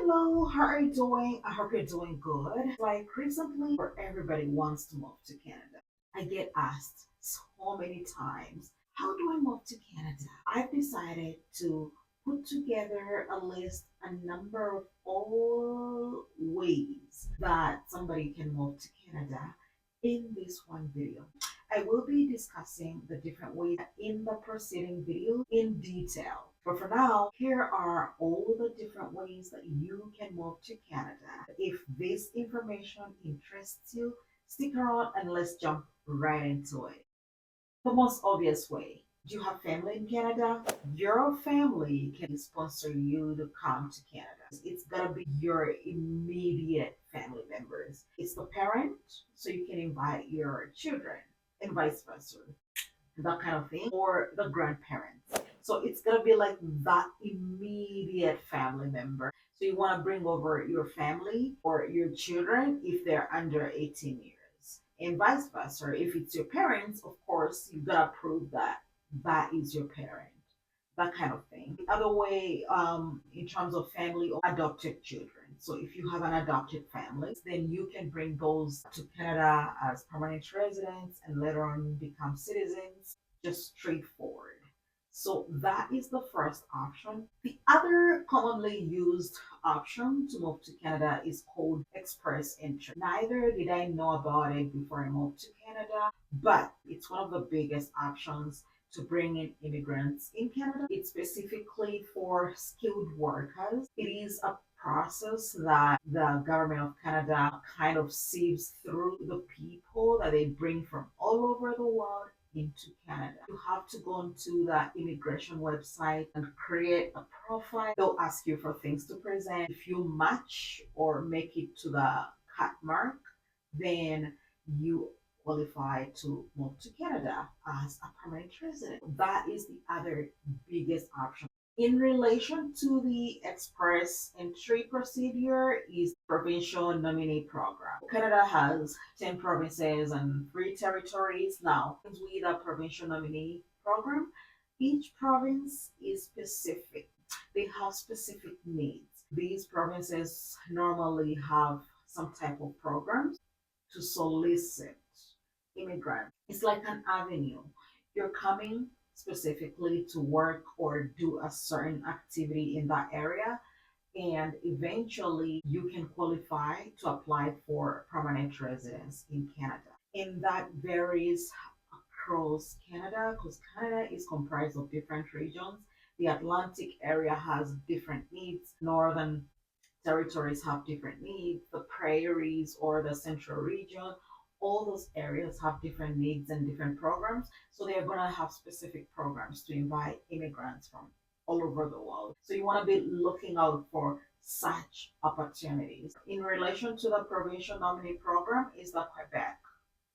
Hello, how are you doing? I hope you're doing good. Like recently, where everybody wants to move to Canada. I get asked so many times, how do I move to Canada? I've decided to put together a list, a number of all ways that somebody can move to Canada in this one video. I will be discussing the different ways in the preceding video in detail. But for now, here are all the different ways that you can move to Canada. If this information interests you, stick around and let's jump right into it. The most obvious way. Do you have family in Canada? Your family can sponsor you to come to Canada. It's gotta be your immediate family members. It's the parent, so you can invite your children and vice versa, that kind of thing, or the grandparents. So it's gonna be like that immediate family member. So you want to bring over your family or your children if they're under 18 years, and vice versa. If it's your parents, of course, you gotta prove that that is your parent. That kind of thing. The other way, in terms of family or adopted children. So if you have an adopted family, then you can bring those to Canada as permanent residents and later on become citizens. Just straightforward. So that is the first option. The other commonly used option to move to Canada is called express entry. Neither did I know about it before I moved to Canada, but it's one of the biggest options to bring in immigrants in Canada. It's specifically for skilled workers. It is a process that the government of Canada kind of sieves through the people that they bring from all over the world into Canada. You have to go onto the immigration website and create a profile. They'll ask you for things to present. If you match or make it to the cut mark, then you qualify to move to Canada as a permanent resident. That is the other biggest option. In relation to the express entry procedure is provincial nominee program. Canada has 10 provinces and 3 territories. Now, with a provincial nominee program, each province is specific. They have specific needs. These provinces normally have some type of programs to solicit immigrants. It's like an avenue. You're coming specifically to work or do a certain activity in that area, and eventually you can qualify to apply for permanent residence in Canada. And that varies across Canada because Canada is comprised of different regions. The Atlantic area has different needs. Northern territories have different needs. The prairies or the central region, all those areas have different needs and different programs. So they're going to have specific programs to invite immigrants from all over the world. So you want to be looking out for such opportunities. In relation to the provincial nominee program is the Quebec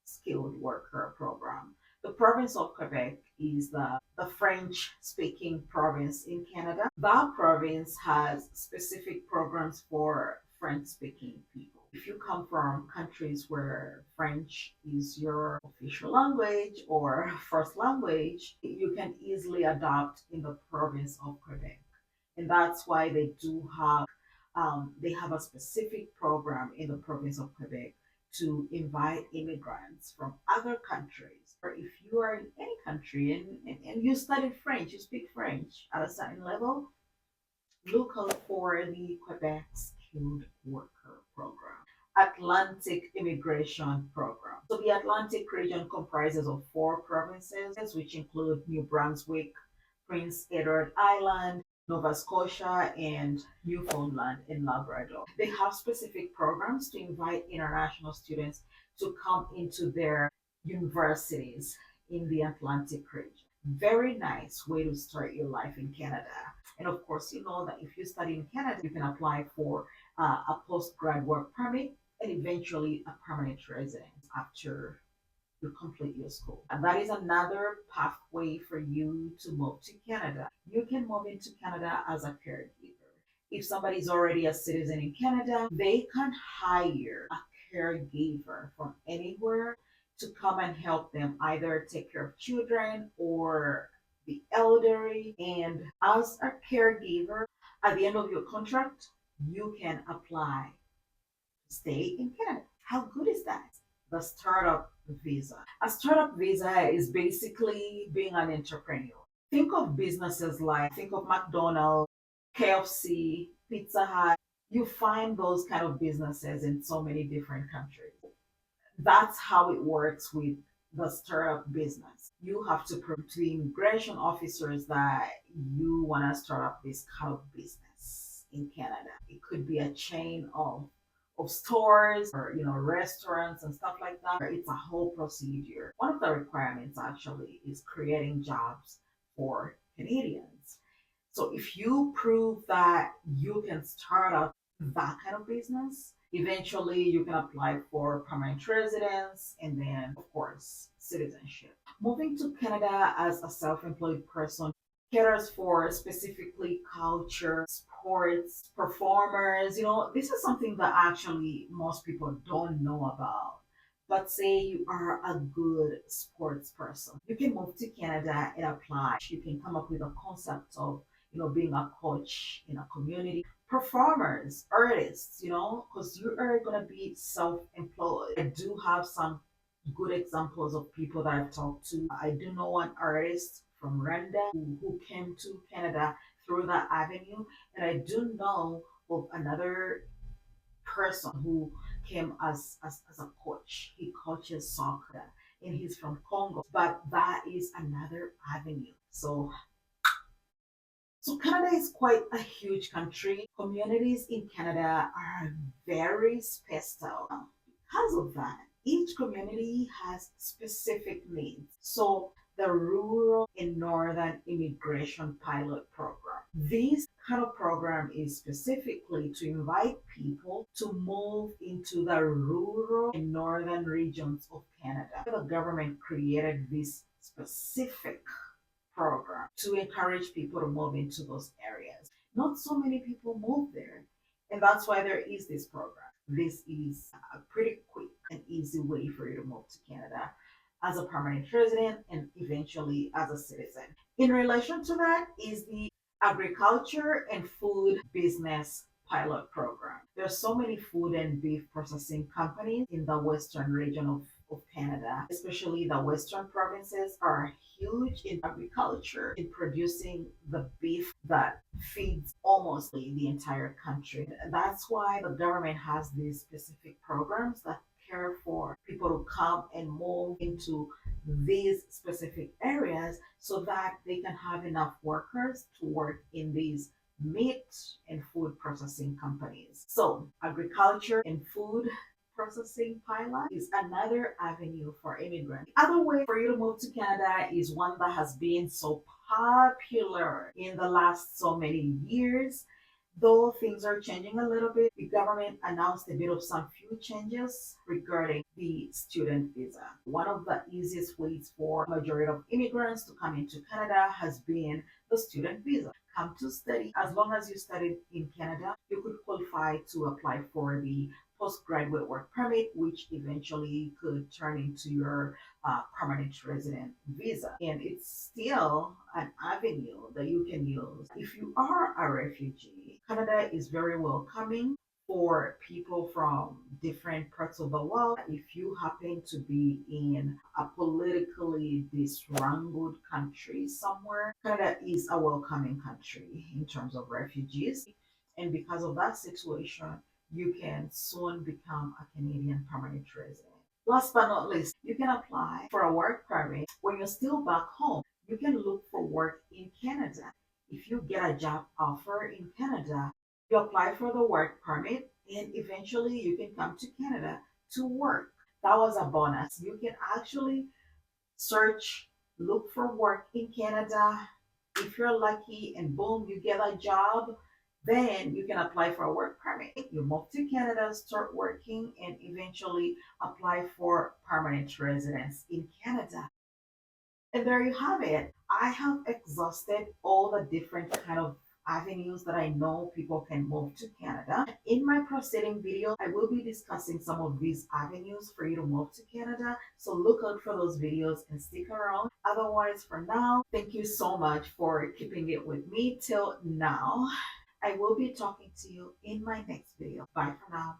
skilled worker program. The province of Quebec is the French speaking province in Canada. That province has specific programs for French speaking people. If you come from countries where French is your official language or first language, you can easily adopt in the province of Quebec. And that's why they have a specific program in the province of Quebec to invite immigrants from other countries. Or if you are in any country and you study French, you speak French at a certain level, look out for the Quebec Skilled Worker Program. Atlantic Immigration Program. So the Atlantic region comprises of 4 provinces, which include New Brunswick, Prince Edward Island, Nova Scotia, and Newfoundland and Labrador. They have specific programs to invite international students to come into their universities in the Atlantic region. Very nice way to start your life in Canada. And of course, you know that if you study in Canada, you can apply for a postgrad work permit and eventually a permanent residence after you complete your school. And that is another pathway for you to move to Canada. You can move into Canada as a caregiver. If somebody is already a citizen in Canada, they can hire a caregiver from anywhere to come and help them either take care of children or the elderly. And as a caregiver, at the end of your contract, you can apply to stay in Canada. How good is that? The startup visa. A startup visa is basically being an entrepreneur. Think of businesses like, think of McDonald's, KFC, Pizza Hut. You find those kind of businesses in so many different countries. That's how it works with the startup business. You have to prove to immigration officers that you want to start up this kind of business in Canada. It could be a chain of stores or restaurants and stuff like that. It's a whole procedure. One of the requirements actually is creating jobs for Canadians. So if you prove that you can start up that kind of business, eventually you can apply for permanent residence and then, of course, citizenship. Moving to Canada as a self employed person caters for specifically culture, sports, performers. This is something that actually most people don't know about. But say you are a good sports person, you can move to Canada and apply. You can come up with a concept of being a coach in a community, performers, artists, because you are going to be self employed. I do have some good examples of people that I've talked to. I do know one artist from Rwanda who came to Canada through that avenue, and I do know of another person who came as a coach. He coaches soccer and he's from Congo, but that is another avenue. So Canada is quite a huge country. Communities in Canada are very special. Because of that, each community has specific needs. So the Rural and Northern Immigration Pilot Program. This kind of program is specifically to invite people to move into the rural and northern regions of Canada. The government created this specific program to encourage people to move into those areas. Not so many people move there, and that's why there is this program. This is a pretty quick and easy way for you to move to Canada as a permanent resident and eventually as a citizen. In relation to that is the Agriculture and Food Business Pilot Program. There are so many food and beef processing companies in the western region of Canada, especially the western provinces, are huge in agriculture, in producing the beef that feeds almost the entire country. That's why the government has these specific programs that care for people to come and move into these specific areas so that they can have enough workers to work in these meat and food processing companies. So, agriculture and food processing pilot is another avenue for immigrants. The other way for you to move to Canada is one that has been so popular in the last so many years. Though things are changing a little bit, the government announced a bit of some few changes regarding the student visa. One of the easiest ways for majority of immigrants to come into Canada has been the student visa. Come to study. As long as you studied in Canada, you could qualify to apply for the postgraduate work permit, which eventually could turn into your permanent resident visa. And it's still an avenue that you can use. If you are a refugee, Canada is very welcoming for people from different parts of the world. If you happen to be in a politically disrupted country somewhere, Canada is a welcoming country in terms of refugees. And because of that situation, you can soon become a Canadian permanent resident. Last but not least, you can apply for a work permit when you're still back home. You can look for work in Canada. If you get a job offer in Canada, you apply for the work permit and eventually you can come to Canada to work. That was a bonus. You can actually search, look for work in Canada. If you're lucky and boom, you get a job, then you can apply for a work permit. You move to Canada, start working, and eventually apply for permanent residence in Canada. And there you have it. I have exhausted all the different kind of avenues that I know people can move to Canada. In my preceding video, I will be discussing some of these avenues for you to move to Canada. So look out for those videos and stick around. Otherwise, for now, thank you so much for keeping it with me till now. I will be talking to you in my next video. Bye for now.